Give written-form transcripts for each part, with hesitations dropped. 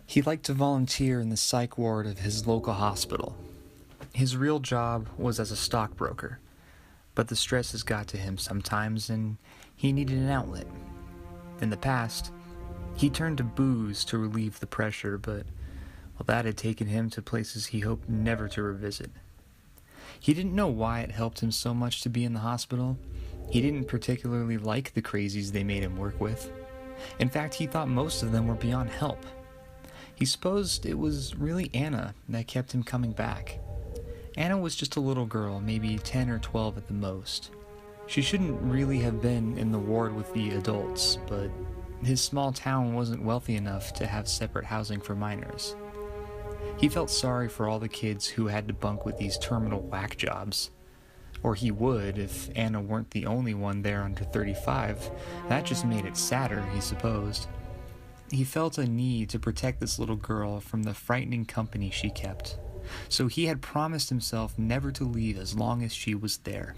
He liked to volunteer in the psych ward of his local hospital. His real job was as a stockbroker, but the stresses got to him sometimes and he needed an outlet. In the past, he turned to booze to relieve the pressure, but that had taken him to places he hoped never to revisit. He didn't know why it helped him so much to be in the hospital. He didn't particularly like the crazies they made him work with. In fact, he thought most of them were beyond help. He supposed it was really Anna that kept him coming back. Anna was just a little girl, maybe 10 or 12 at the most. She shouldn't really have been in the ward with the adults, but his small town wasn't wealthy enough to have separate housing for minors. He felt sorry for all the kids who had to bunk with these terminal whack jobs. Or he would if Anna weren't the only one there under 35. That just made it sadder, he supposed. He felt a need to protect this little girl from the frightening company she kept, so he had promised himself never to leave as long as she was there.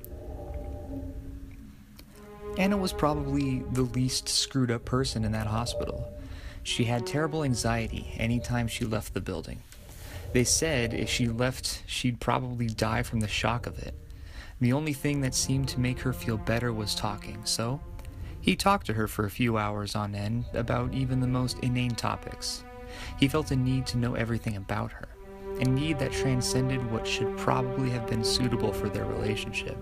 Anna was probably the least screwed up person in that hospital. She had terrible anxiety anytime she left the building. They said if she left, she'd probably die from the shock of it. The only thing that seemed to make her feel better was talking, so he talked to her for a few hours on end about even the most inane topics. He felt a need to know everything about her, a need that transcended what should probably have been suitable for their relationship.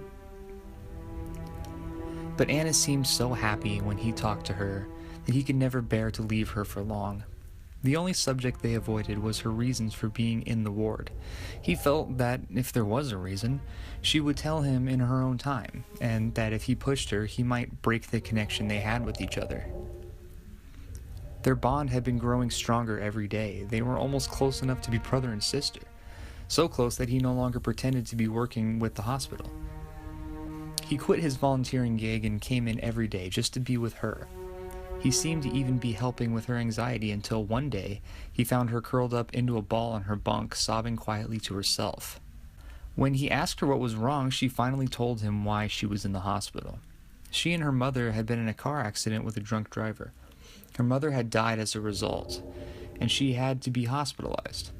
But Anna seemed so happy when he talked to her that he could never bear to leave her for long. The only subject they avoided was her reasons for being in the ward. He felt that if there was a reason, she would tell him in her own time, and that if he pushed her, he might break the connection they had with each other. Their bond had been growing stronger every day. They were almost close enough to be brother and sister, so close that he no longer pretended to be working with the hospital. He quit his volunteering gig and came in every day just to be with her. He seemed to even be helping with her anxiety until one day he found her curled up into a ball on her bunk, sobbing quietly to herself. When he asked her what was wrong, she finally told him why she was in the hospital. She and her mother had been in a car accident with a drunk driver. Her mother had died as a result, and she had to be hospitalized.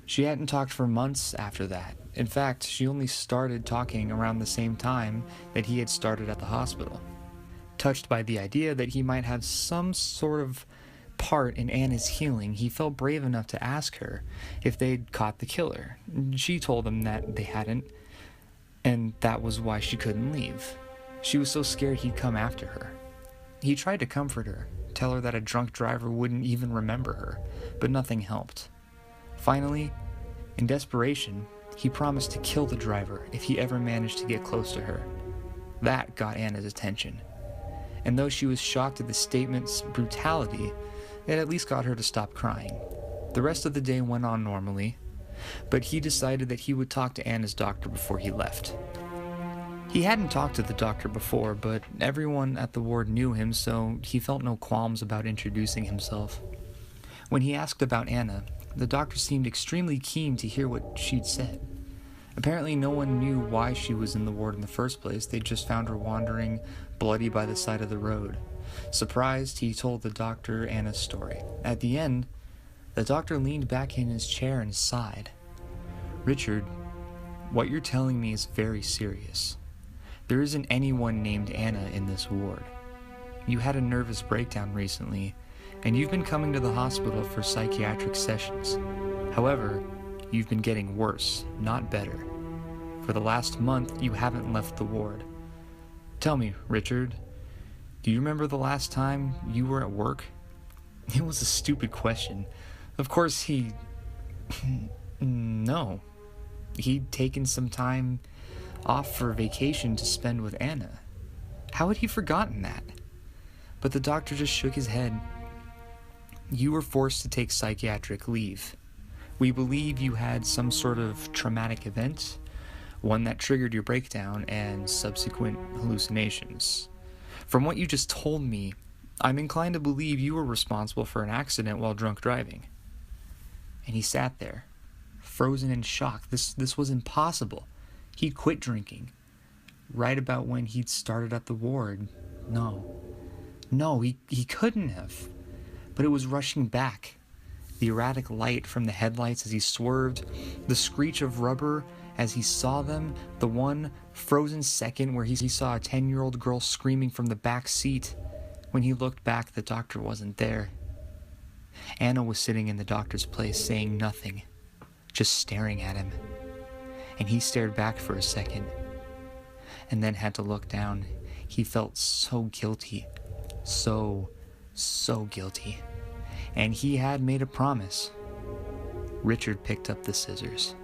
She hadn't talked for months after that. In fact, she only started talking around the same time that he had started at the hospital. Touched by the idea that he might have some sort of part in Anna's healing, he felt brave enough to ask her if they'd caught the killer. She told him that they hadn't, and that was why she couldn't leave. She was so scared he'd come after her. He tried to comfort her, tell her that a drunk driver wouldn't even remember her, but nothing helped. Finally, in desperation, he promised to kill the driver if he ever managed to get close to her. That got Anna's attention. And though she was shocked at the statement's brutality, it at least got her to stop crying. The rest of the day went on normally, but he decided that he would talk to Anna's doctor before he left. He hadn't talked to the doctor before, but everyone at the ward knew him, so he felt no qualms about introducing himself. When he asked about Anna, the doctor seemed extremely keen to hear what she'd said. Apparently no one knew why she was in the ward in the first place. They just found her wandering, bloody by the side of the road. Surprised, he told the doctor Anna's story. At the end, the doctor leaned back in his chair and sighed. "Richard, what you're telling me is very serious. There isn't anyone named Anna in this ward. You had a nervous breakdown recently, and you've been coming to the hospital for psychiatric sessions. However, you've been getting worse, not better. For the last month, you haven't left the ward. Tell me, Richard, do you remember the last time you were at work?" It was a stupid question. Of course No. He'd taken some time off for vacation to spend with Anna. How had he forgotten that? But the doctor just shook his head. "You were forced to take psychiatric leave. We believe you had some sort of traumatic event, one that triggered your breakdown and subsequent hallucinations. From what you just told me, I'm inclined to believe you were responsible for an accident while drunk driving." And he sat there, frozen in shock. This was impossible. He'd quit drinking, right about when he'd started at the ward. No, he couldn't have. But it was rushing back. the erratic light from the headlights as he swerved, the screech of rubber as he saw them, the one frozen second where he saw a 10-year-old girl screaming from the back seat. When he looked back, the doctor wasn't there. Anna was sitting in the doctor's place, saying nothing, just staring at him. And he stared back for a second, and then had to look down. He felt so guilty, so guilty. And he had made a promise. Richard picked up the scissors.